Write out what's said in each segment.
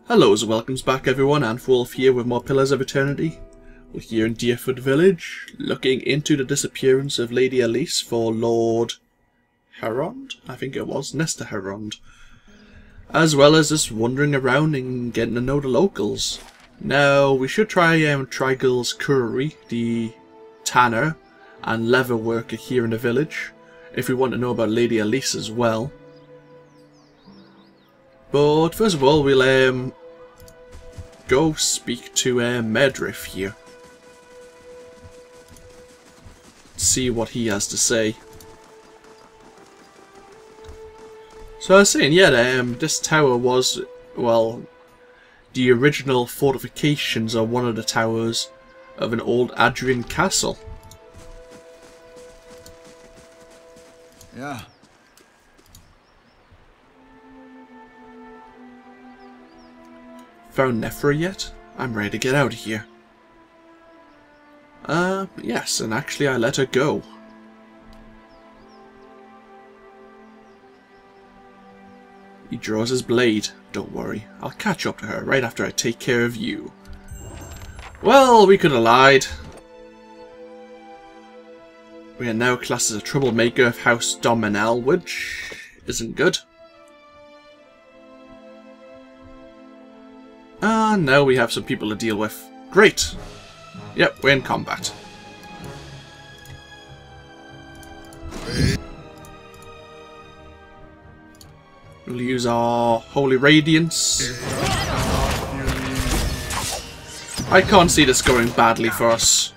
Hello and welcomes back everyone, AnthWolf here with more Pillars of Eternity. We're here in Dyrford Village, looking into the disappearance of Lady Elise for Lord Herond? I think it was, Nesta Herond. As well as just wandering around and getting to know the locals. Now, we should try Trigil's Curry, the tanner and leather worker here in the village, if we want to know about Lady Elise as well. But first of all, we'll go speak to Medriff here. See what he has to say. So I was saying, yeah, this tower was, well, the original fortifications are one of the towers of an old Adrian castle. Yeah. Found Nephra yet? I'm ready to get out of here. Yes, and actually I let her go. He draws his blade. Don't worry, I'll catch up to her right after I take care of you. Well, we could have lied. We are now classed as a troublemaker of House Dominel, which isn't good. And now we have some people to deal with. Great! Yep, we're in combat. We'll use our Holy Radiance. I can't see this going badly for us.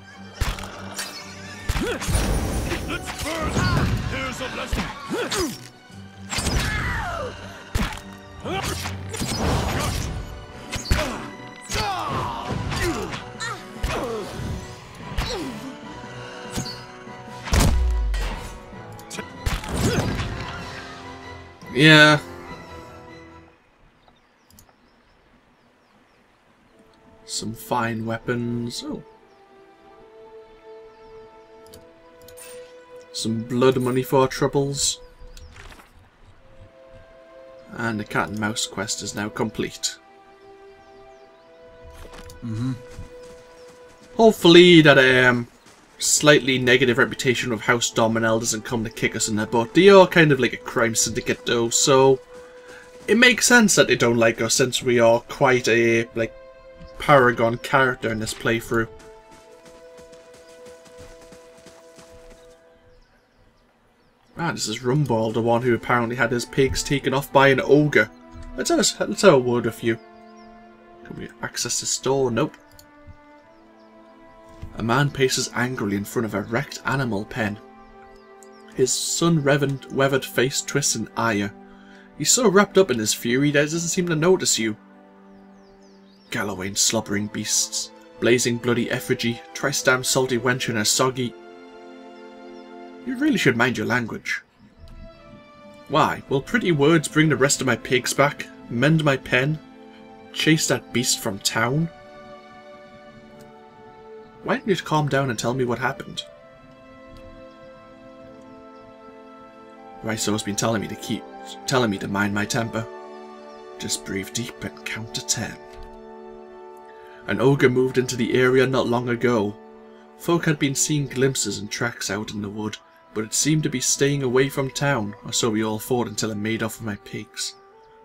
Yeah. Some fine weapons. Oh. Some blood money for our troubles. And the cat and mouse quest is now complete. Hopefully that slightly negative reputation of House Dominel doesn't come to kick us in the butt. They are kind of like a crime syndicate though, so it makes sense that they don't like us since we are quite a paragon character in this playthrough. Ah, this is Rumball, the one who apparently had his pigs taken off by an ogre. Let's have a word with you. Can we access the store? Nope. A man paces angrily in front of a wrecked animal pen. His sun-weathered face twists in ire. He's so wrapped up in his fury that he doesn't seem to notice you. Galloway and slobbering beasts, blazing bloody effigy, tri-stam salty wench and a soggy... You really should mind your language. Why, will pretty words bring the rest of my pigs back, mend my pen, chase that beast from town? Why don't you calm down and tell me what happened? Raiso's been telling me to mind my temper. Just breathe deep and count to 10. An ogre moved into the area not long ago. Folk had been seeing glimpses and tracks out in the wood, but it seemed to be staying away from town, or so we all thought until it made off with my pigs.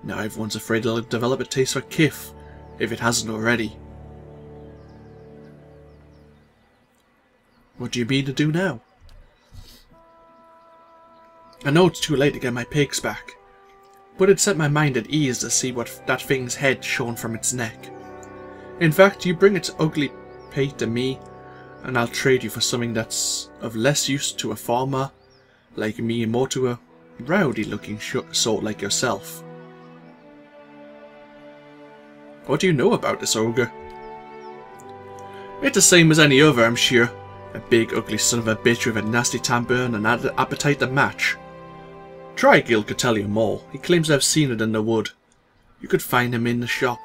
Now everyone's afraid it'll develop a taste for kith, if it hasn't already. What do you mean to do now? I know it's too late to get my pigs back, but it set my mind at ease to see what that thing's head shone from its neck. In fact, you bring its ugly pate to me, and I'll trade you for something that's of less use to a farmer like me and more to a rowdy-looking sort like yourself. What do you know about this ogre? It's the same as any other, I'm sure. A big ugly son of a bitch with a nasty temper and an appetite to match. Trigil could tell you more. He claims I've seen it in the wood. You could find him in the shop,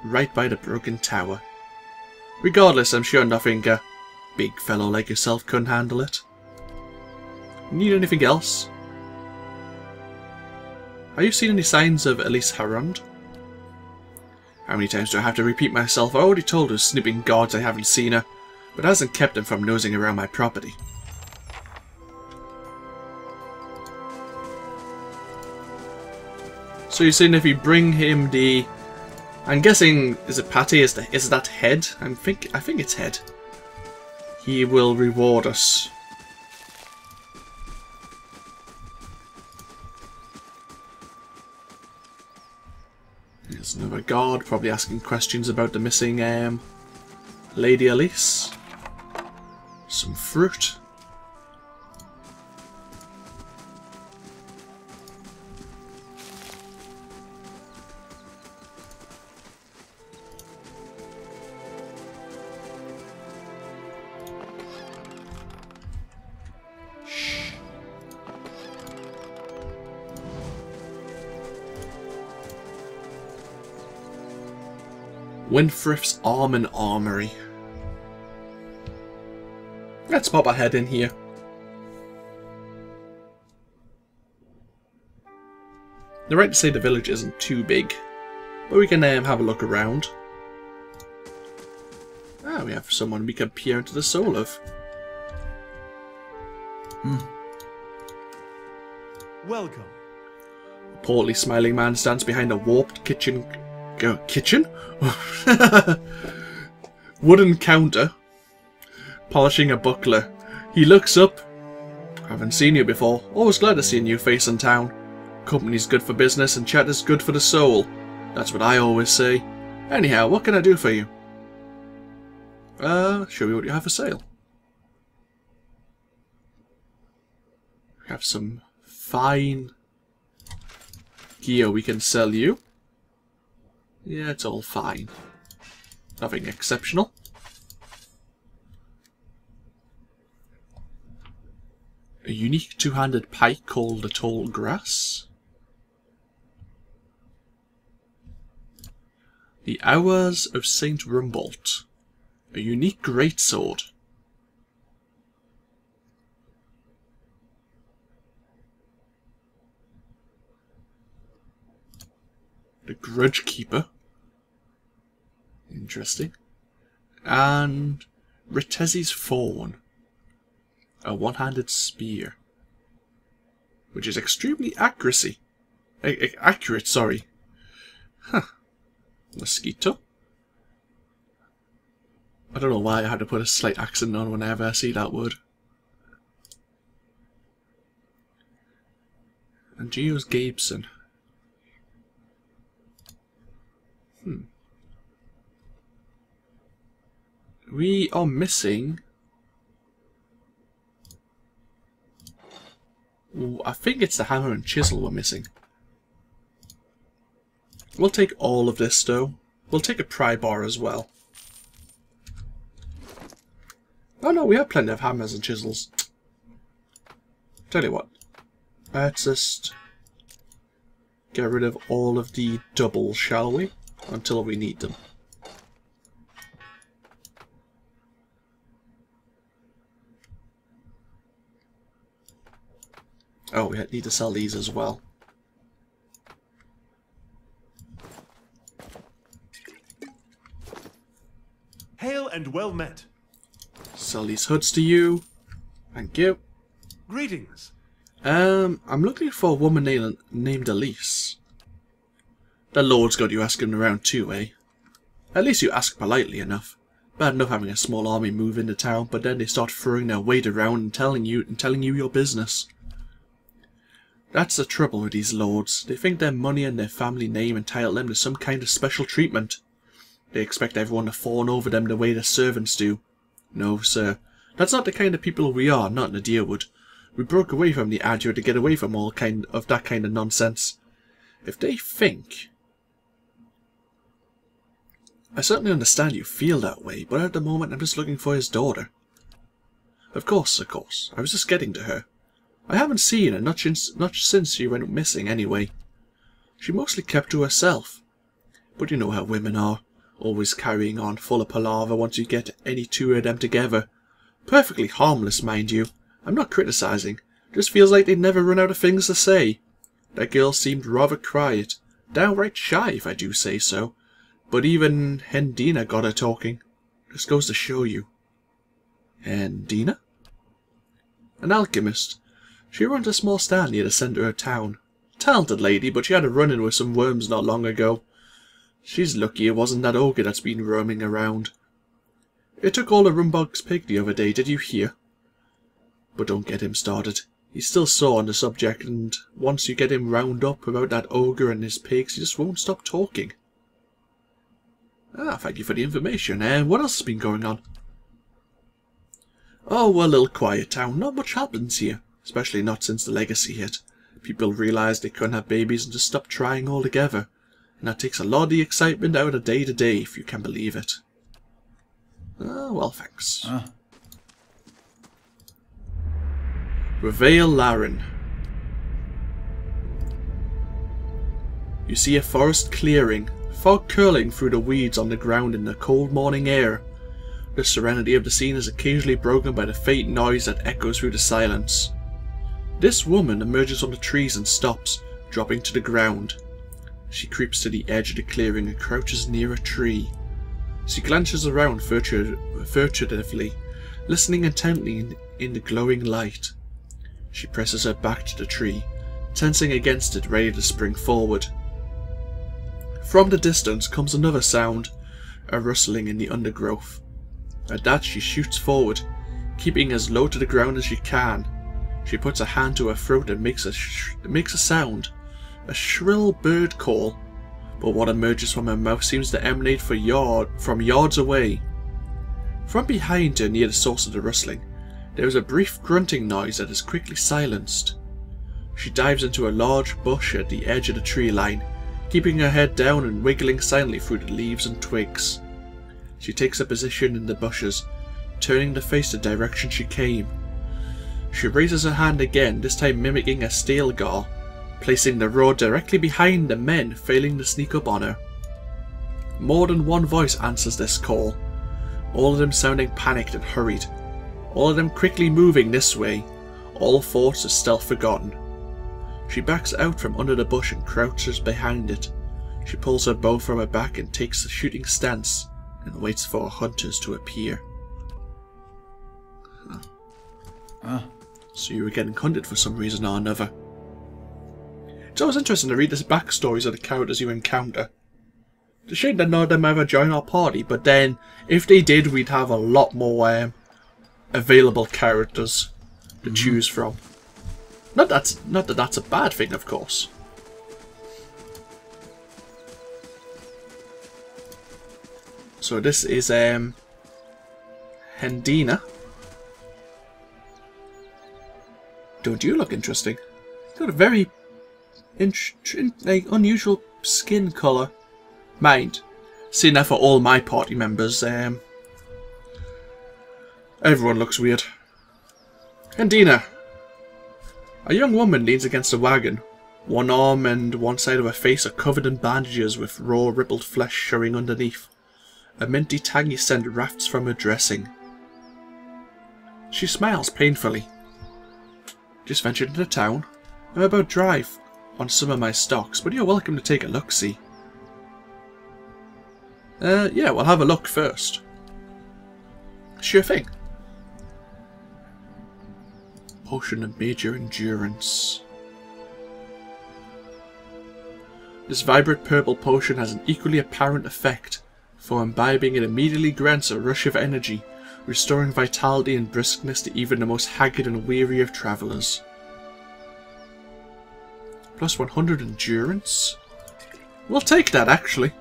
right by the broken tower. Regardless, I'm sure nothing a big fellow like yourself couldn't handle it. Need anything else? Have you seen any signs of Elise Herond? How many times do I have to repeat myself? I already told those snooping guards I haven't seen her, but it hasn't kept them from nosing around my property. So you're saying if we bring him the... I'm guessing, is it Patty? Is that head? I think it's head. He will reward us. There's another guard, probably asking questions about the missing Lady Elise. Some fruit. Winfrith's Arm and Armory. Let's pop our head in here. They're right to say the village isn't too big, but we can have a look around. Ah, we have someone we can peer into the soul of. Welcome. A portly smiling man stands behind a warped kitchen wooden counter, polishing a buckler. He looks up. Haven't seen you before. Always glad to see a new face in town. Company's good for business and chat is good for the soul. That's what I always say. Anyhow, what can I do for you? Show me what you have for sale. We have some fine gear we can sell you. Yeah, it's all fine. Nothing exceptional. A unique two-handed pike called the Tall Grass. The Hours of Saint Rumbolt. A unique greatsword. The Grudge Keeper. Interesting. And Ritesi's Fawn. A one-handed spear. Which is extremely accurate, sorry. Huh. Mosquito. I don't know why I had to put a slight accent on whenever I see that word. And Geo's Gabeson. We are missing... Ooh, I think it's the hammer and chisel we're missing. We'll take all of this though. We'll take a pry bar as well. Oh no, we have plenty of hammers and chisels. Tell you what. Let's just get rid of all of the doubles, shall we? Until we need them. Oh, we need to sell these as well. Hail and well met. Sell these hoods to you. Thank you. Greetings. I'm looking for a woman named Elise. The Lord's got you asking around too, eh? At least you ask politely enough. Bad enough having a small army move into town, but then they start throwing their weight around and telling you your business. That's the trouble with these lords. They think their money and their family name entitle them to some kind of special treatment. They expect everyone to fawn over them the way their servants do. No, sir. That's not the kind of people we are, not in the Dyrwood. We broke away from the Adger to get away from all that kind of nonsense. If they think... I certainly understand you feel that way, but at the moment I'm just looking for his daughter. Of course. I was just getting to her. I haven't seen her, not since she went missing anyway. She mostly kept to herself. But you know how women are, always carrying on full of palaver once you get any two of them together. Perfectly harmless, mind you. I'm not criticising. Just feels like they'd never run out of things to say. That girl seemed rather quiet, downright shy if I do say so. But even Hendina got her talking. Just goes to show you. Hendina? An alchemist. She runs a small stand near the centre of town. Talented lady, but she had a run-in with some worms not long ago. She's lucky it wasn't that ogre that's been roaming around. It took all the Rumbog's pig the other day, did you hear? But don't get him started. He's still sore on the subject, and once you get him round up about that ogre and his pigs, he just won't stop talking. Ah, thank you for the information. And what else has been going on? Oh, a little quiet town. Not much happens here, especially not since the legacy hit. People realised they couldn't have babies and just stopped trying altogether. And that takes a lot of the excitement out of day to day, if you can believe it. Ah, well, thanks. Reveal Laren. You see a forest clearing, fog curling through the weeds on the ground in the cold morning air. The serenity of the scene is occasionally broken by the faint noise that echoes through the silence. This woman emerges from the trees and stops, dropping to the ground. She creeps to the edge of the clearing and crouches near a tree. She glances around furtively, listening intently in the glowing light. She presses her back to the tree, tensing against it, ready to spring forward. From the distance comes another sound, a rustling in the undergrowth. At that she shoots forward, keeping as low to the ground as she can. She puts a hand to her throat and makes a sound, a shrill bird call, but what emerges from her mouth seems to emanate from yards away. From behind her, near the source of the rustling, there is a brief grunting noise that is quickly silenced. She dives into a large bush at the edge of the tree line, keeping her head down and wiggling silently through the leaves and twigs. She takes a position in the bushes, turning to face the direction she came. She raises her hand again, this time mimicking a Stilgar, placing the road directly behind the men failing to sneak up on her. More than one voice answers this call, all of them sounding panicked and hurried, all of them quickly moving this way, all thoughts of stealth forgotten. She backs out from under the bush and crouches behind it. She pulls her bow from her back and takes a shooting stance, and waits for her hunters to appear. So you were getting hunted for some reason or another. It's always interesting to read the backstories of the characters you encounter. It's a shame that none of them ever join our party, but then, if they did, we'd have a lot more available characters to choose from. Not that that's a bad thing, of course. So this is Hendina. Don't you look interesting? Got a very unusual skin colour. Mind, seeing that for all my party members, everyone looks weird. Hendina. A young woman leans against a wagon. One arm and one side of her face are covered in bandages with raw rippled flesh showing underneath. A minty tangy scent wafts from her dressing. She smiles painfully. Just ventured into town. I'm about to drive on some of my stocks, but you're welcome to take a look-see. Yeah, we'll have a look first. Sure thing. Potion of major endurance. This vibrant purple potion has an equally apparent effect. For imbibing, it immediately grants a rush of energy, restoring vitality and briskness to even the most haggard and weary of travellers. Plus 100 endurance? We'll take that, actually.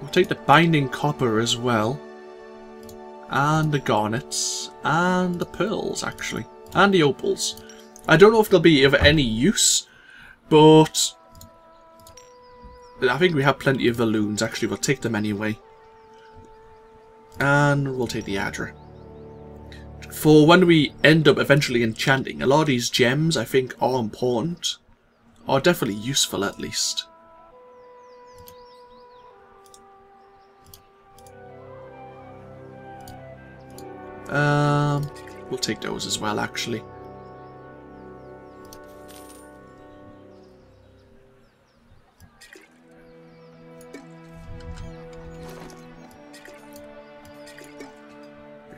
We'll take the binding copper as well. And the garnets. And the pearls, actually. And the opals. I don't know if they'll be of any use, but I think we have plenty of balloons. Actually, we'll take them anyway. And we'll take the Adra. For when we end up eventually enchanting, a lot of these gems I think are important. Are definitely useful at least. We'll take those as well, actually.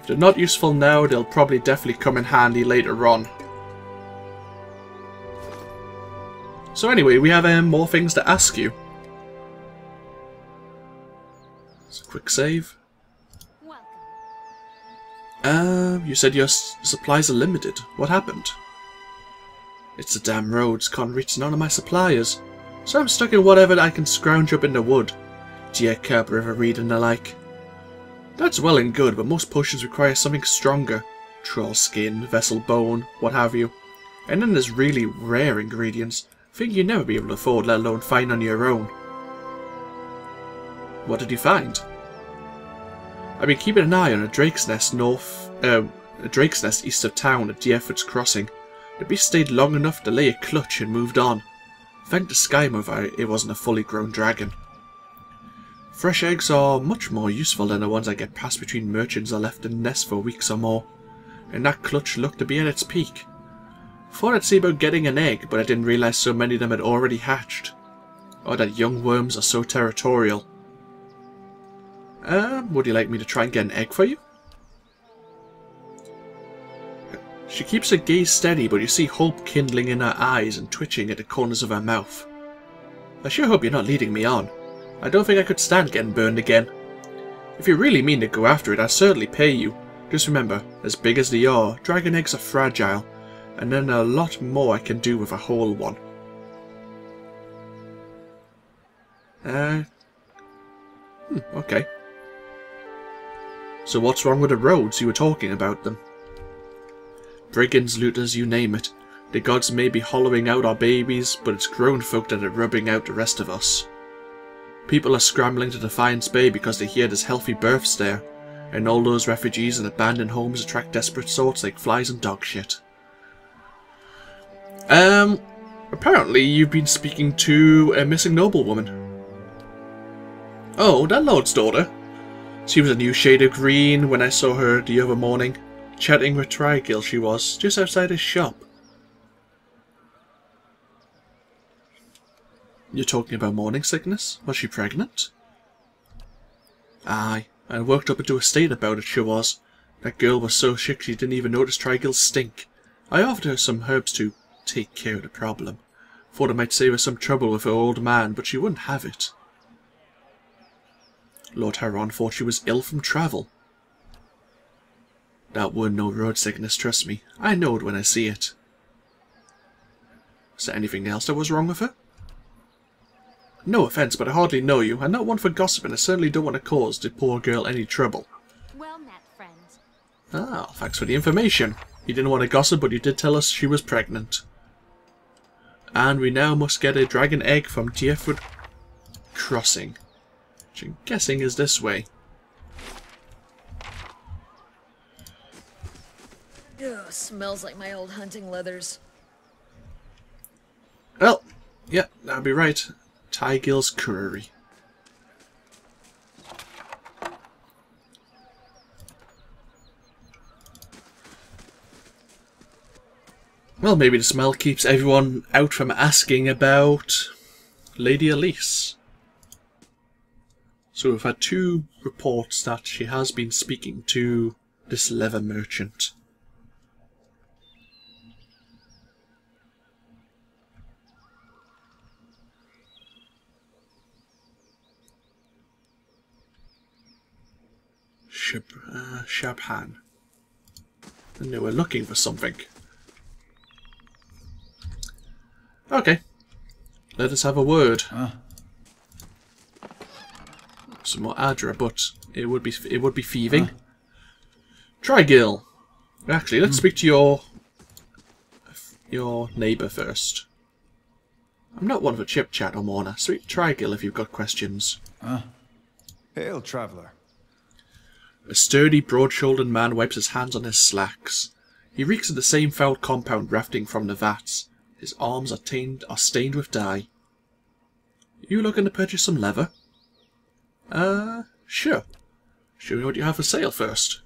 If they're not useful now, they'll probably definitely come in handy later on. So anyway, we have more things to ask you. It's a quick save. You said your supplies are limited. What happened? It's the damn roads. Can't reach none of my suppliers. So I'm stuck in whatever I can scrounge up in the wood. Deer curb, river reed and the like. That's well and good, but most potions require something stronger. Troll skin, vessel bone, what have you. And then there's really rare ingredients. Thing you'd never be able to afford, let alone find on your own. What did you find? I've been keeping an eye on a drake's nest east of town at Dyrford's crossing. The beast stayed long enough to lay a clutch and moved on. Thank the Sky Mover it wasn't a fully grown dragon. Fresh eggs are much more useful than the ones I get passed between merchants or left in the nest for weeks or more. And that clutch looked to be at its peak. Thought I'd see about getting an egg, but I didn't realise so many of them had already hatched. Or that young worms are so territorial. Would you like me to try and get an egg for you? She keeps her gaze steady, but you see hope kindling in her eyes and twitching at the corners of her mouth. I sure hope you're not leading me on. I don't think I could stand getting burned again. If you really mean to go after it, I'll certainly pay you. Just remember, as big as they are, dragon eggs are fragile, and then a lot more I can do with a whole one. Okay. So what's wrong with the roads? You were talking about them. Brigands, looters, you name it. The gods may be hollowing out our babies, but it's grown folk that are rubbing out the rest of us. People are scrambling to Defiance Bay because they hear there's healthy births there, and all those refugees and abandoned homes attract desperate sorts like flies and dog shit. Apparently you've been speaking to a missing noblewoman. Oh, that lord's daughter. She was a new shade of green when I saw her the other morning. Chatting with Trigil she was, just outside his shop. You're talking about morning sickness? Was she pregnant? Aye, and worked up into a state about it, she was. That girl was so sick she didn't even notice Trigil's stink. I offered her some herbs to take care of the problem. Thought it might save her some trouble with her old man, but she wouldn't have it. Lord Haron thought she was ill from travel. That weren't no road sickness, trust me. I know it when I see it. Is there anything else that was wrong with her? No offence, but I hardly know you. I'm not one for gossip, and I certainly don't want to cause the poor girl any trouble. Well met, friend. Ah, thanks for the information. You didn't want to gossip, but you did tell us she was pregnant. And we now must get a dragon egg from Dyrford Crossing, which I'm guessing is this way. Ugh, smells like my old hunting leathers. Well, yeah, that'd be right. Trigil's Curry. Well, maybe the smell keeps everyone out from asking about Lady Elise. So we've had 2 reports that she has been speaking to this leather merchant. Shabhan. And they were looking for something. Okay. Let us have a word. Some more Adra, but it would be thieving. Trigil. Actually, let's speak to your neighbour first. I'm not one for chip chat or Morna. Speak to Trigil if you've got questions. Hail, traveller. A sturdy, broad-shouldered man wipes his hands on his slacks. He reeks of the same foul compound wafting from the vats. His arms are stained with dye. You looking to purchase some leather? Sure. Show me what you have for sale first.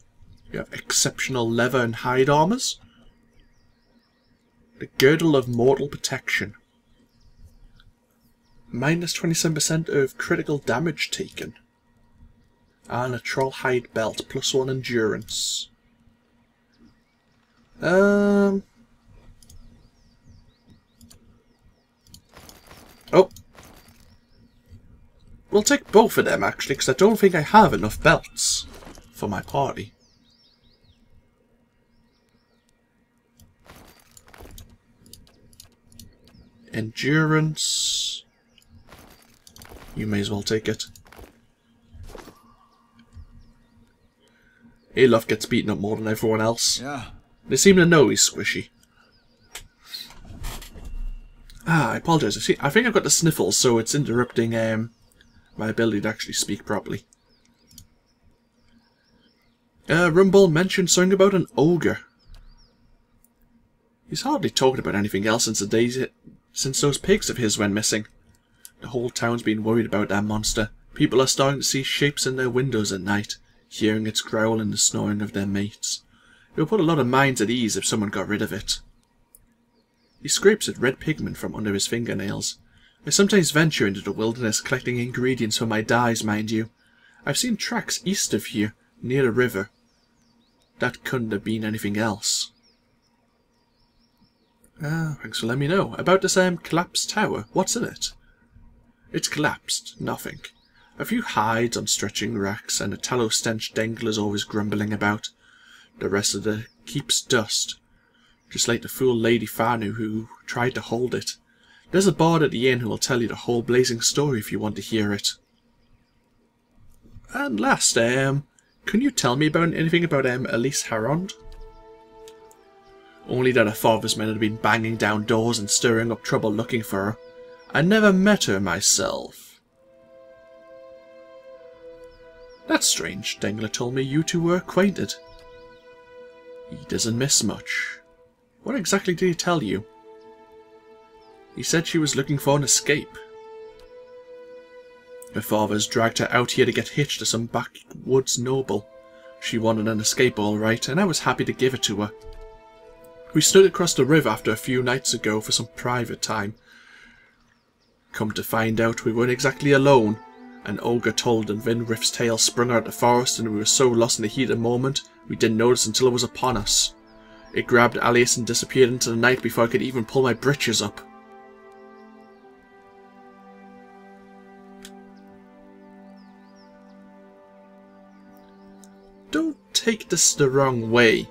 You have exceptional leather and hide armours. The Girdle of Mortal Protection. Minus 27% of critical damage taken. And a troll hide belt, +1 endurance. Oh. We'll take both of them, actually, because I don't think I have enough belts for my party. Endurance. You may as well take it. Alof gets beaten up more than everyone else. Yeah. They seem to know he's squishy. I apologise. I think I've got the sniffles, so it's interrupting my ability to actually speak properly. Rumble mentioned something about an ogre. He's hardly talking about anything else since those pigs of his went missing. The whole town's been worried about that monster. People are starting to see shapes in their windows at night, hearing its growl and the snoring of their mates. It would put a lot of minds at ease if someone got rid of it. He scrapes at red pigment from under his fingernails. I sometimes venture into the wilderness collecting ingredients for my dyes, mind you. I've seen tracks east of here, near the river. That couldn't have been anything else. Thanks for letting me know. About this collapsed tower, what's in it? It's collapsed, nothing. A few hides on stretching racks, and a tallow stench danglers always grumbling about. The rest of the keep's dust, just like the fool Lady Farnu who tried to hold it. There's a bard at the inn who will tell you the whole blazing story if you want to hear it. And last, can you tell me about anything about Elise Harond? Only that her father's men had been banging down doors and stirring up trouble looking for her. I never met her myself. That's strange. Dengler told me you two were acquainted. He doesn't miss much. What exactly did he tell you? He said she was looking for an escape. Her father's dragged her out here to get hitched to some backwoods noble. She wanted an escape all right, and I was happy to give it to her. We stood across the river after a few nights ago for some private time. Come to find out, we weren't exactly alone. An ogre told and Vinriff's tale sprung out of the forest, and we were so lost in the heat of the moment, we didn't notice until it was upon us. It grabbed Alias and disappeared into the night before I could even pull my britches up. Don't take this the wrong way,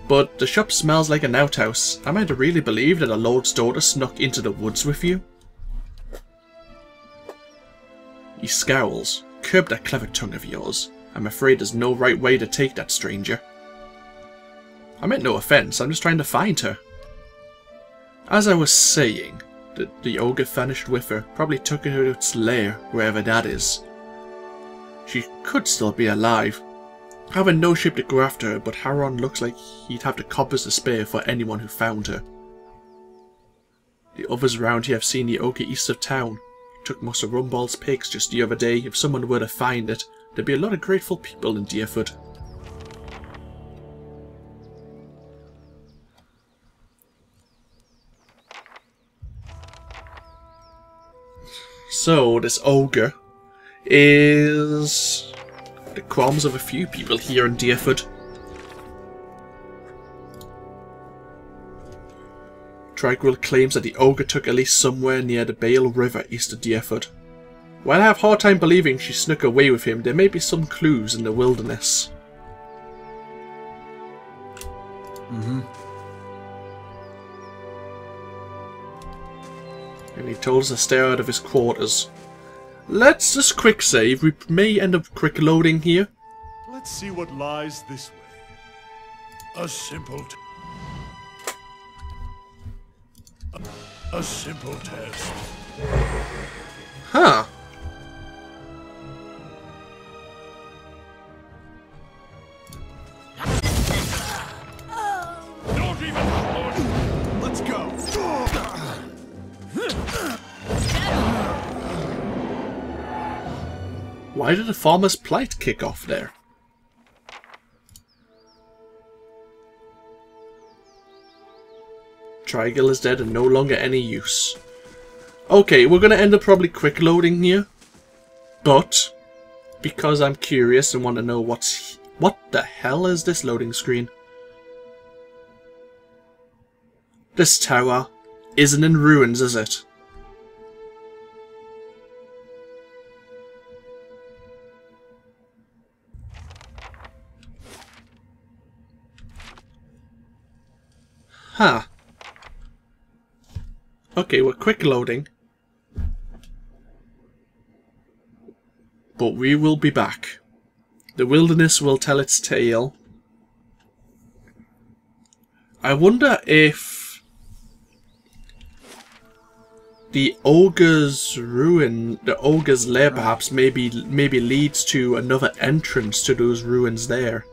but the shop smells like an outhouse. Am I to really believe that a lord's daughter snuck into the woods with you? He scowls. Curb that clever tongue of yours. I'm afraid there's no right way to take that, stranger. I meant no offence, I'm just trying to find her. As I was saying, the ogre vanished with her, probably took her to its lair, wherever that is. She could still be alive. Having no ship to go after her, but Haron looks like he'd have the coppers to spare for anyone who found her. The others around here have seen the ogre east of town. Took most of Rumball's pigs just the other day. If someone were to find it, there'd be a lot of grateful people in Dyrford. So, this ogre is the crumbs of a few people here in Dyrford. Trigwell claims that the ogre took Elise somewhere near the Bale River east of Dyrford. While I have a hard time believing she snuck away with him, there may be some clues in the wilderness. And he told us to stay out of his quarters. Let's just quick save. We may end up quick loading here. Let's see what lies this way. A simple test. Huh. Don't even push. Let's go. Why did the farmer's plight kick off there? Trigel is dead and no longer any use. Okay, we're going to end up probably quick loading here. But, because I'm curious and want to know what the hell is this loading screen? This tower isn't in ruins, is it? Huh. Okay, we're quick loading. But we will be back. The wilderness will tell its tale. I wonder if the ogre's ruin, the ogre's lair perhaps, maybe leads to another entrance to those ruins there.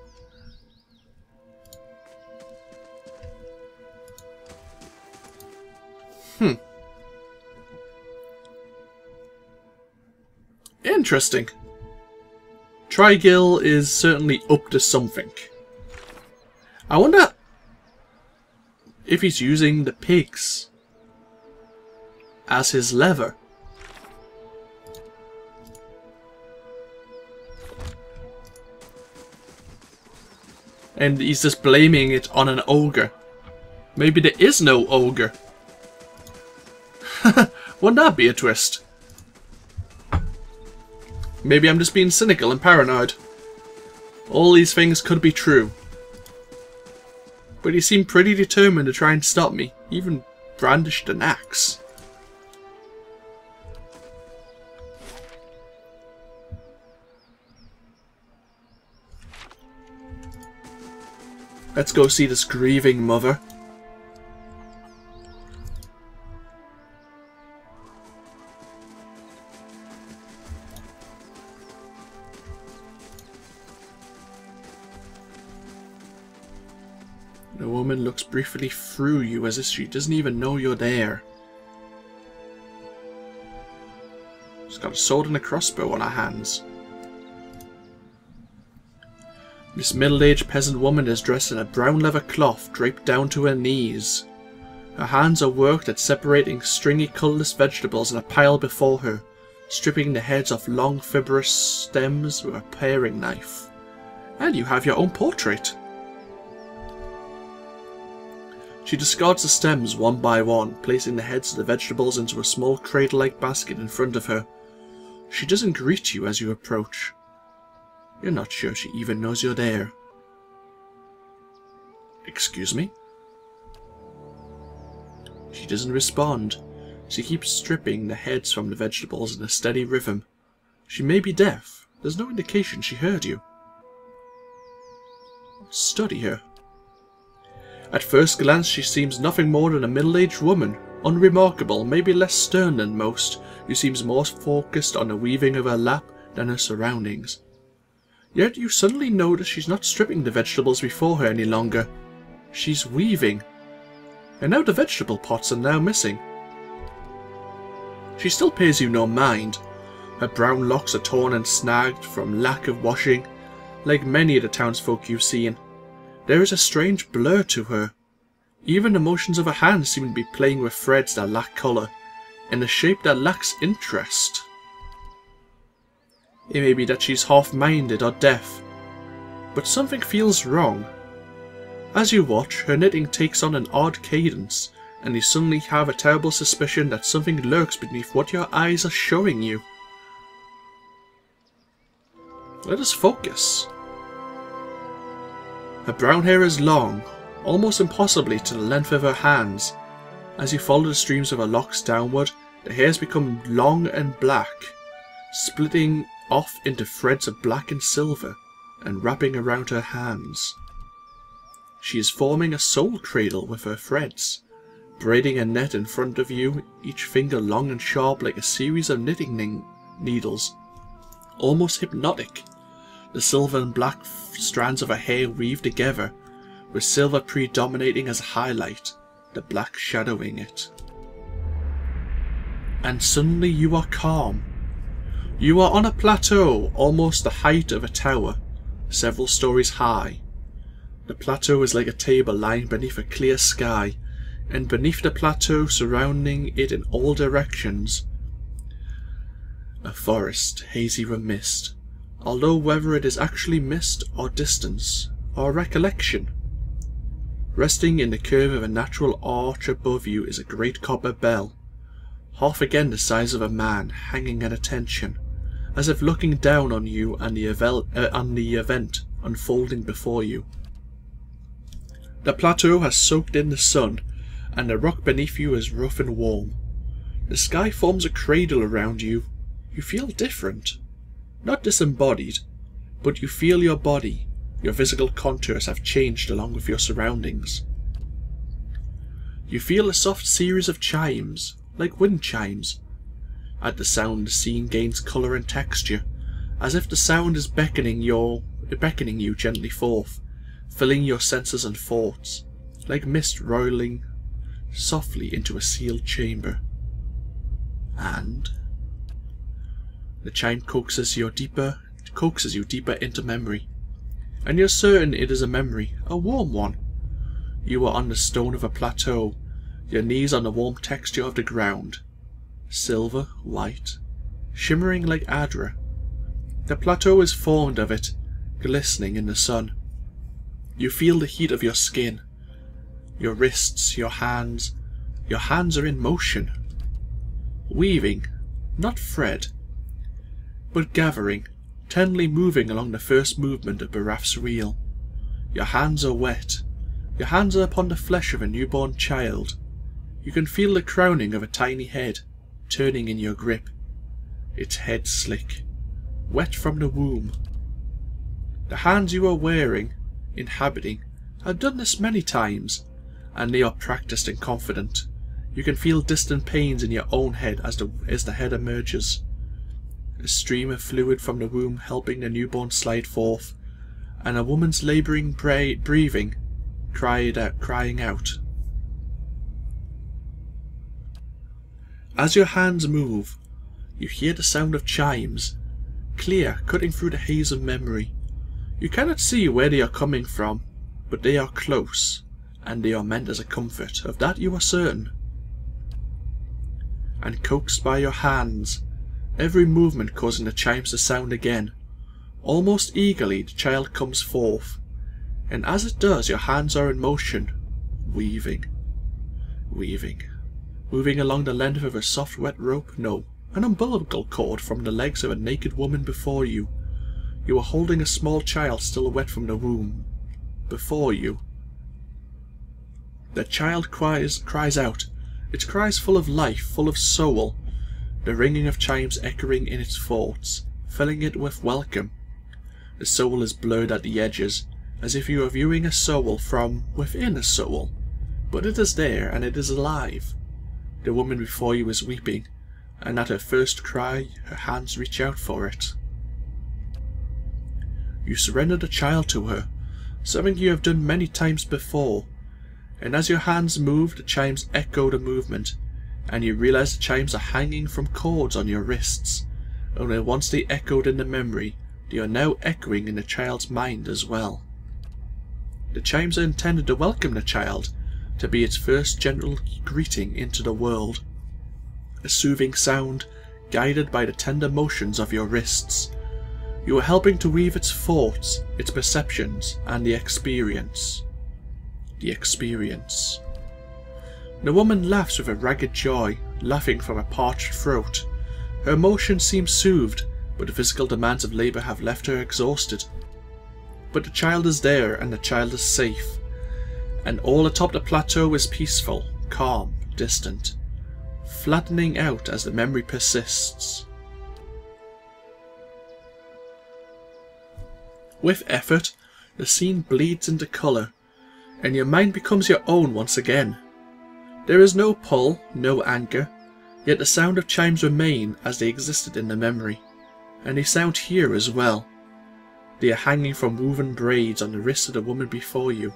Interesting. Trigil is certainly up to something. I wonder if he's using the pigs as his lever. And he's just blaming it on an ogre. Maybe there is no ogre. Wouldn't that be a twist? Maybe I'm just being cynical and paranoid. All these things could be true. But he seemed pretty determined to try and stop me. He even brandished an axe. Let's go see this grieving mother. The woman looks briefly through you as if she doesn't even know you're there. She's got a sword and a crossbow on her hands. This middle-aged peasant woman is dressed in a brown leather cloth draped down to her knees. Her hands are worked at separating stringy colourless vegetables in a pile before her, stripping the heads off long fibrous stems with a paring knife. And you have your own portrait. She discards the stems one by one, placing the heads of the vegetables into a small cradle-like basket in front of her. She doesn't greet you as you approach. You're not sure she even knows you're there. Excuse me? She doesn't respond. She keeps stripping the heads from the vegetables in a steady rhythm. She may be deaf. There's no indication she heard you. Study her. At first glance she seems nothing more than a middle-aged woman, unremarkable, maybe less stern than most, who seems more focused on the weaving of her lap than her surroundings. Yet you suddenly notice she's not stripping the vegetables before her any longer. She's weaving. And now the vegetable pots are now missing. She still pays you no mind. Her brown locks are torn and snagged from lack of washing, like many of the townsfolk you've seen. There is a strange blur to her. Even the motions of her hands seem to be playing with threads that lack colour, in a shape that lacks interest. It may be that she's half-minded or deaf, but something feels wrong. As you watch, her knitting takes on an odd cadence, and you suddenly have a terrible suspicion that something lurks beneath what your eyes are showing you. Let us focus. Her brown hair is long, almost impossibly to the length of her hands. As you follow the streams of her locks downward, the hairs become long and black, splitting off into threads of black and silver, and wrapping around her hands. She is forming a soul cradle with her threads, braiding a net in front of you, each finger long and sharp like a series of knitting needles, almost hypnotic. The silver and black strands of her hair weave together, with silver predominating as a highlight, the black shadowing it. And suddenly you are calm. You are on a plateau, almost the height of a tower, several stories high. The plateau is like a table lying beneath a clear sky, and beneath the plateau, surrounding it in all directions, a forest hazy with mist, although whether it is actually mist or distance or recollection, Resting in the curve of a natural arch above you is a great copper bell, half again the size of a man, hanging at attention, as if looking down on you and the event unfolding before you. The plateau has soaked in the sun, and the rock beneath you is rough and warm. The sky forms a cradle around you. You feel different. Not disembodied, but you feel your body. Your physical contours have changed along with your surroundings. You feel a soft series of chimes, like wind chimes. At the sound, the scene gains colour and texture, as if the sound is beckoning you gently forth, filling your senses and thoughts, like mist rolling softly into a sealed chamber. And the chime coaxes you deeper into memory, and you're certain it is a memory, a warm one. You are on the stone of a plateau, your knees on the warm texture of the ground, silver, white, shimmering like adra. The plateau is formed of it, glistening in the sun. You feel the heat of your skin, your wrists, your hands. Your hands are in motion, weaving, not thread, but gathering, tenderly moving along the first movement of Barath's reel. Your hands are wet. Your hands are upon the flesh of a newborn child. You can feel the crowning of a tiny head, turning in your grip. Its head slick, wet from the womb. The hands you are wearing, inhabiting, have done this many times, and they are practiced and confident. You can feel distant pains in your own head as the head emerges. A stream of fluid from the womb helping the newborn slide forth, and a woman's labouring breathing, crying out. As your hands move, you hear the sound of chimes, clear, cutting through the haze of memory. You cannot see where they are coming from, but they are close, and they are meant as a comfort, of that you are certain. And coaxed by your hands, every movement causing the chimes to sound again. Almost eagerly the child comes forth, and as it does your hands are in motion, weaving, moving along the length of a soft wet rope, no, an umbilical cord from the legs of a naked woman before you. You are holding a small child still wet from the womb, before you. The child cries out, its cries full of life, full of soul, the ringing of chimes echoing in its thoughts, filling it with welcome. The soul is blurred at the edges, as if you are viewing a soul from within a soul, but it is there and it is alive. The woman before you is weeping, and at her first cry her hands reach out for it. You surrender the child to her, something you have done many times before, and as your hands move the chimes echo the movement, and you realize the chimes are hanging from cords on your wrists. Only once they echoed in the memory, they are now echoing in the child's mind as well. The chimes are intended to welcome the child, to be its first gentle greeting into the world. A soothing sound, guided by the tender motions of your wrists. You are helping to weave its thoughts, its perceptions, and the experience. The experience. The woman laughs with a ragged joy, laughing from a parched throat. Her emotion seems soothed, but the physical demands of labour have left her exhausted. But the child is there, and the child is safe. And all atop the plateau is peaceful, calm, distant, flattening out as the memory persists. With effort, the scene bleeds into colour, and your mind becomes your own once again. There is no pull, no anchor, yet the sound of chimes remain as they existed in the memory, and they sound here as well. They are hanging from woven braids on the wrists of the woman before you.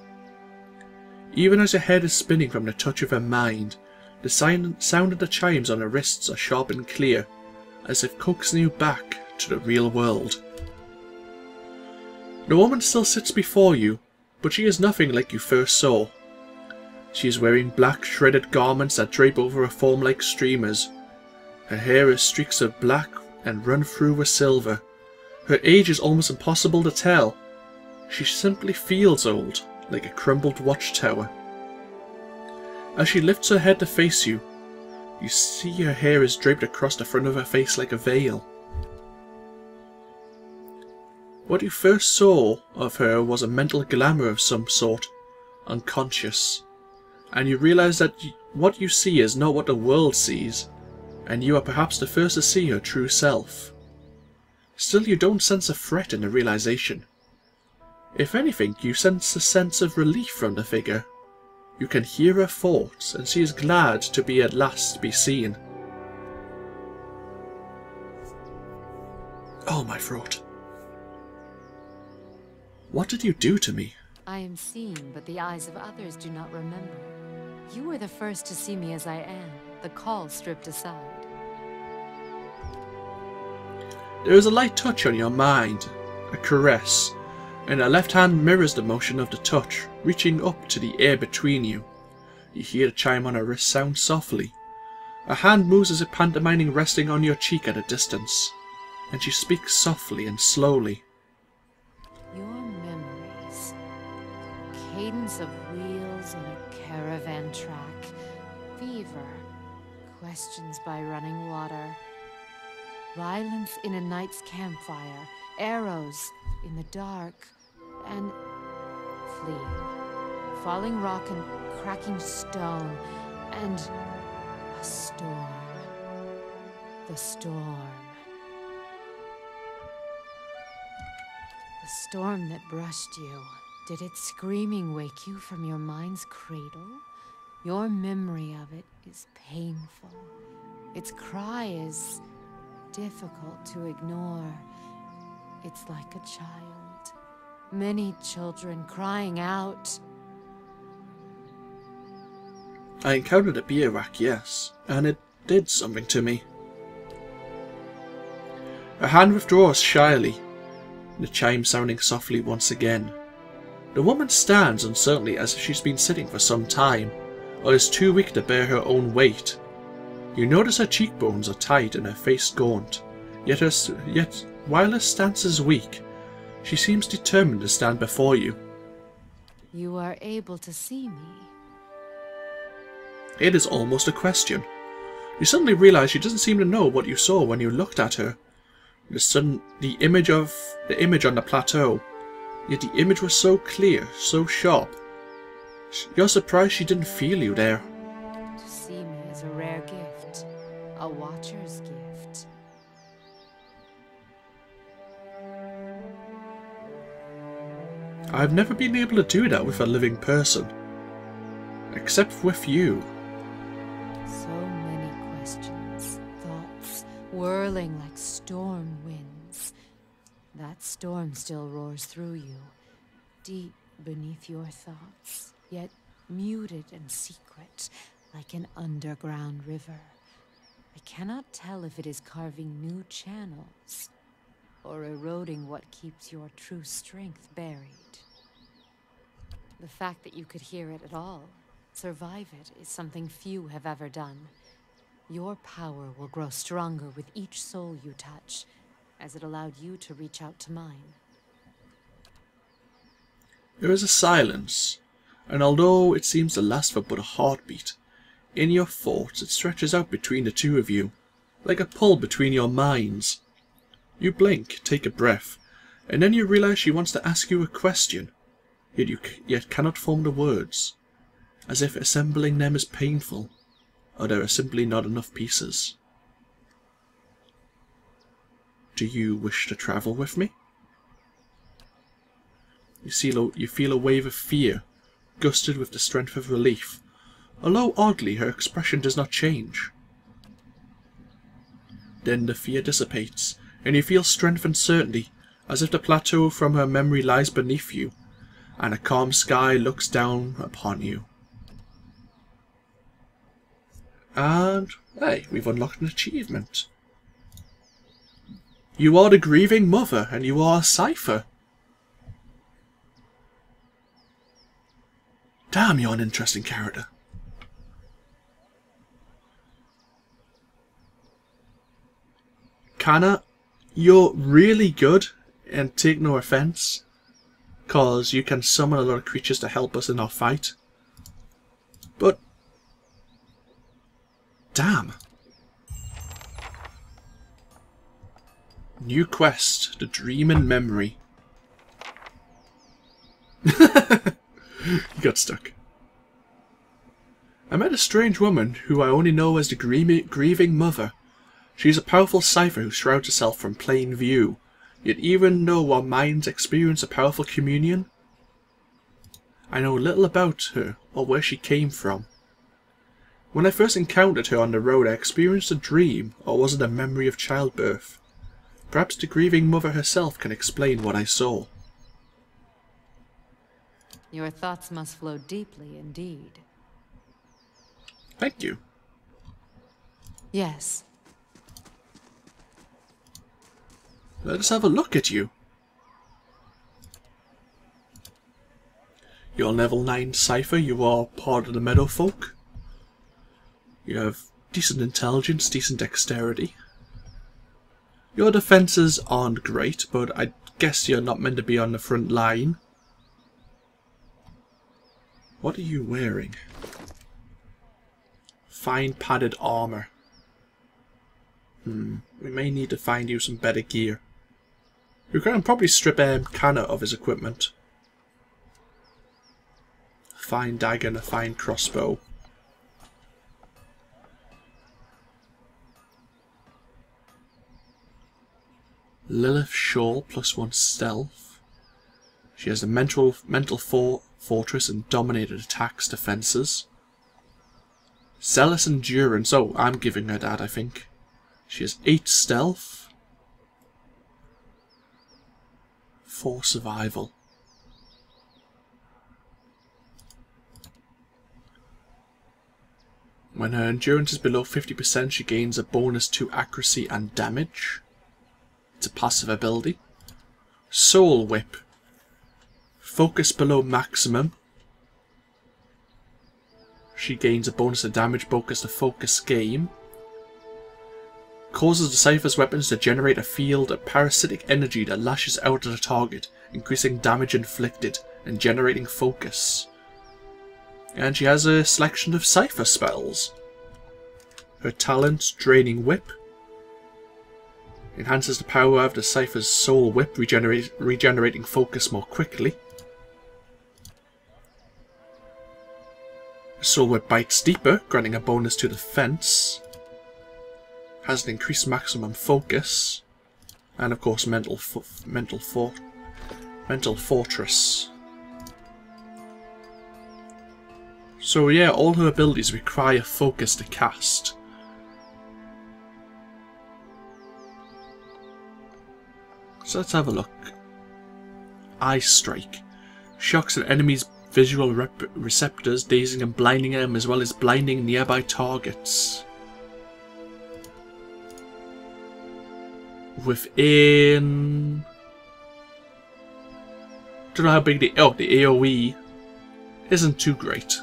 Even as your head is spinning from the touch of her mind, the sound of the chimes on her wrists are sharp and clear, as if coaxing you back to the real world. The woman still sits before you, but she is nothing like you first saw. She is wearing black shredded garments that drape over her form like streamers. Her hair is streaks of black and run through with silver. Her age is almost impossible to tell. She simply feels old, like a crumbled watchtower. As she lifts her head to face you, you see her hair is draped across the front of her face like a veil. What you first saw of her was a mental glamour of some sort, unconscious, and you realise that what you see is not what the world sees, and you are perhaps the first to see her true self. Still, you don't sense a threat in the realisation. If anything, you sense a sense of relief from the figure. You can hear her thoughts, and she is glad to be at last be seen. Oh, my throat. What did you do to me? I am seen, but the eyes of others do not remember. You were the first to see me as I am, the call stripped aside. There is a light touch on your mind, a caress, and her left hand mirrors the motion of the touch, reaching up to the air between you. You hear the chime on her wrist sound softly. Her hand moves as if pantomiming resting on your cheek at a distance, and she speaks softly and slowly. Your memories. Cadence of wheels on a caravan track. Fever. Questions by running water. Violence in a night's campfire. Arrows in the dark. And fleeing. Falling rock and cracking stone. And a storm. The storm. The storm that brushed you. Did its screaming wake you from your mind's cradle? Your memory of it is painful. Its cry is difficult to ignore. It's like a child. Many children crying out. I encountered a beer rack, yes, and it did something to me. Her hand withdraws shyly, the chime sounding softly once again. The woman stands uncertainly as if she's been sitting for some time, or is too weak to bear her own weight. You notice her cheekbones are tight and her face gaunt, yet while her stance is weak, she seems determined to stand before you. You are able to see me. It is almost a question. You suddenly realise she doesn't seem to know what you saw when you looked at her. The image on the plateau, yet the image was so clear, so sharp. You're surprised she didn't feel you there. To see me is a rare gift, a watcher's gift. I've never been able to do that with a living person, except with you. So many questions, thoughts, whirling like storm winds. That storm still roars through you, deep beneath your thoughts, yet muted and secret, like an underground river. I cannot tell if it is carving new channels, or eroding what keeps your true strength buried. The fact that you could hear it at all, survive it, is something few have ever done. Your power will grow stronger with each soul you touch, as it allowed you to reach out to mine. There is a silence, and although it seems to last for but a heartbeat, in your thoughts it stretches out between the two of you, like a pull between your minds. You blink, take a breath, and then you realise she wants to ask you a question, yet cannot form the words, as if assembling them is painful, or there are simply not enough pieces. Do you wish to travel with me? You feel a wave of fear, gusted with the strength of relief, although oddly her expression does not change. Then the fear dissipates, and you feel strength and certainty, as if the plateau from her memory lies beneath you, and a calm sky looks down upon you. And, hey, we've unlocked an achievement. You are the Grieving Mother, and you are a cipher. Damn, you're an interesting character. Kana, you're really good, and take no offence, because you can summon a lot of creatures to help us in our fight. But damn. New quest, the dream and memory. You got stuck. I met a strange woman who I only know as the Grieving Mother. She is a powerful cipher who shrouds herself from plain view, yet even though our minds experience a powerful communion, I know little about her or where she came from. When I first encountered her on the road, I experienced a dream, or was it a memory of childbirth? Perhaps the Grieving Mother herself can explain what I saw. Your thoughts must flow deeply indeed. Thank you. Yes. Let us have a look at you. You're level 9 cipher, you are part of the meadow folk. You have decent intelligence, decent dexterity. Your defences aren't great, but I guess you're not meant to be on the front line. What are you wearing? Fine padded armour. We may need to find you some better gear. You can probably strip Canna of his equipment. A fine dagger and a fine crossbow. Lilith Shawl +1 stealth. She has a mental fortress and dominated attacks, defences. Zealous endurance. Oh, I'm giving her that, I think. She has 8 stealth. 4 survival. When her endurance is below 50%, she gains a bonus to accuracy and damage. It's a passive ability. Soul Whip. Focus below maximum. She gains a bonus to damage focus to focus game. Causes the cipher's weapons to generate a field of parasitic energy that lashes out at the target, increasing damage inflicted and generating focus. And she has a selection of cipher spells. Her talent, Draining Whip, enhances the power of the cipher's Soul Whip, regenerating focus more quickly. Soul Whip bites deeper, granting a bonus to defense. Has an increased maximum focus, and of course mental fortress. So yeah, all her abilities require focus to cast. So let's have a look. Eye Strike. Shocks an enemy's visual receptors, dazing and blinding them, as well as blinding nearby targets. Within... don't know how big the AoE isn't too great.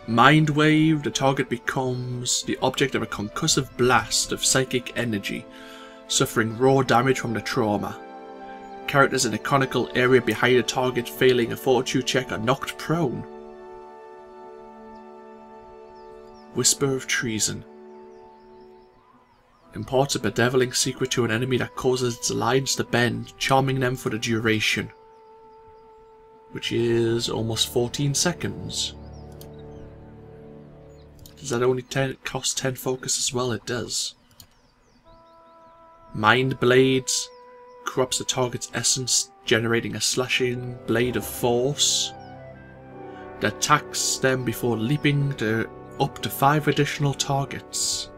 Mind Wave. The target becomes the object of a concussive blast of psychic energy, suffering raw damage from the trauma. Characters in a conical area behind a target failing a fortitude check are knocked prone. Whisper of Treason. Imparts a bedeviling secret to an enemy that causes its lines to bend, charming them for the duration. Which is almost 14 seconds. Does that only cost 10 focus as well? It does. Mind Blades. Corrupts the target's essence, generating a slashing blade of force that attacks them before leaping to up to 5 additional targets.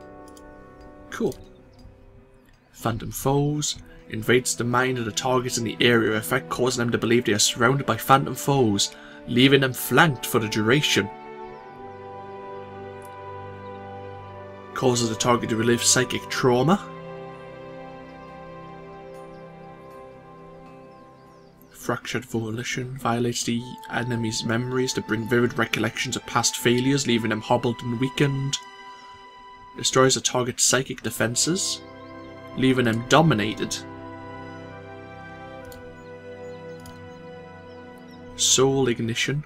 Cool. Phantom Foes. Invades the mind of the targets in the area, effect causing them to believe they are surrounded by phantom foes, leaving them flanked for the duration. Causes the target to relive psychic trauma. Fractured Volition. Violates the enemy's memories to bring vivid recollections of past failures, leaving them hobbled and weakened. Destroys the target's psychic defences, leaving them dominated. Soul ignition.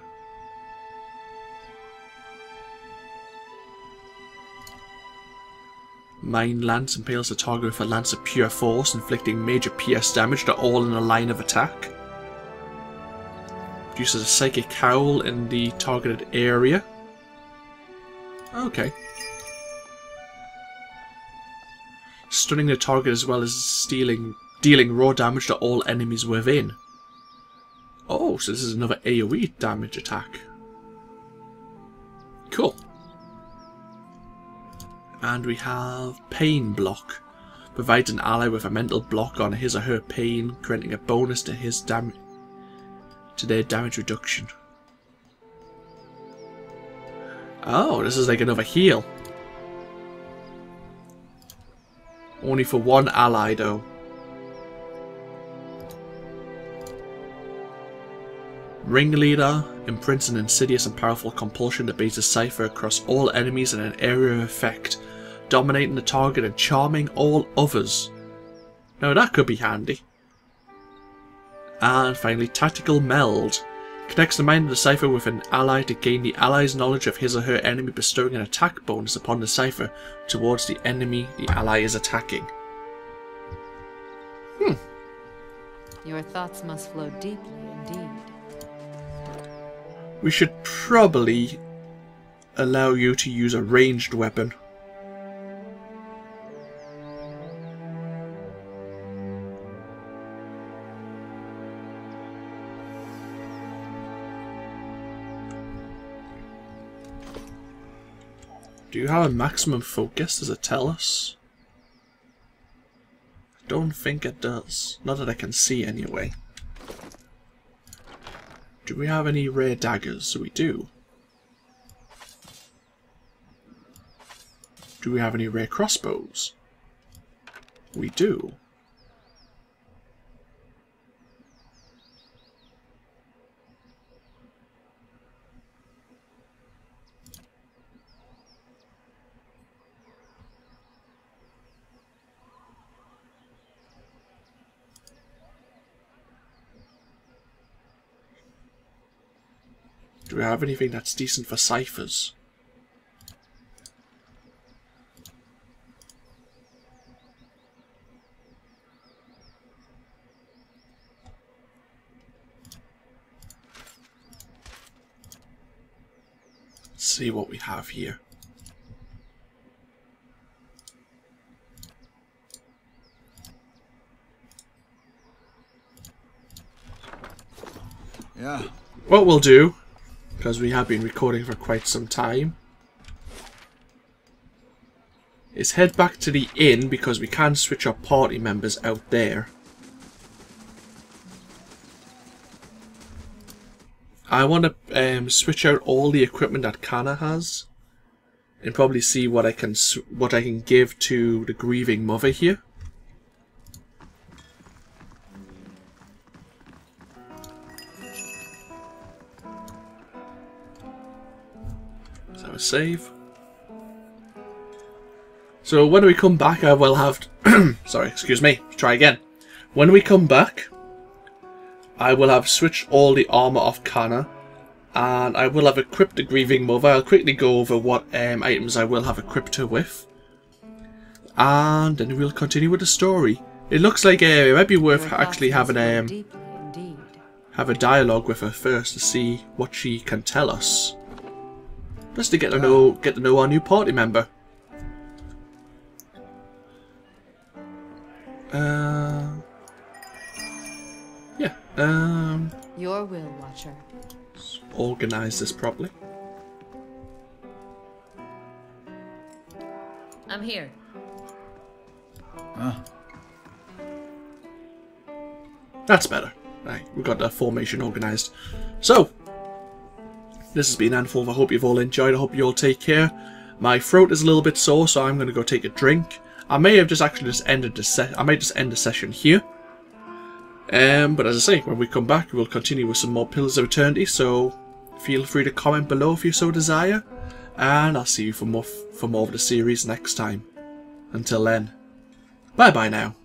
Mind lance impales the target with a lance of pure force, inflicting major pierce damage to all in a line of attack. Produces a psychic howl in the targeted area. Okay. Stunning the target as well as dealing raw damage to all enemies within. Oh, so this is another AoE damage attack. Cool. And we have Pain Block. Provides an ally with a mental block on his or her pain, granting a bonus to his their damage reduction. Oh, this is like another heal. Only for one ally though. Ringleader imprints an insidious and powerful compulsion that bases Cypher across all enemies in an area of effect, dominating the target and charming all others. Now that could be handy. And finally, Tactical Meld. Connects the mind of the Cypher with an ally to gain the ally's knowledge of his or her enemy, bestowing an attack bonus upon the Cypher towards the enemy the ally is attacking. Your thoughts must flow deeply indeed. We should probably allow you to use a ranged weapon. Do you have a maximum focus? Does it tell us? I don't think it does. Not that I can see anyway. Do we have any rare daggers? We do. Do we have any rare crossbows? We do. Do we have anything that's decent for ciphers? Let's see what we have here. Yeah. What we'll do, because we have been recording for quite some time, is head back to the inn because we can switch our party members out there. I want to switch out all the equipment that Kana has, and probably see what I can give to the grieving mother here. So save. So when we come back, I will have sorry, excuse me. Try again. When we come back, I will have switched all the armor off Kana, and I will have equipped the grieving mother. I'll quickly go over what items I will have equipped her with, and then we'll continue with the story. It looks like it might be worth actually having have a dialogue with her first to see what she can tell us, just to get to know our new party member. Yeah. Your will, Watcher. Let's organize this properly. I'm here. That's better. Right, we've got the formation organised. So, this has been AnthWolf. I hope you've all enjoyed. I hope you all take care. My throat is a little bit sore, so I'm going to go take a drink. I may have just actually ended the I might just end the session here. But as I say, when we come back, we'll continue with some more Pillars of Eternity. So, feel free to comment below if you so desire, and I'll see you for more of the series next time. Until then, bye bye now.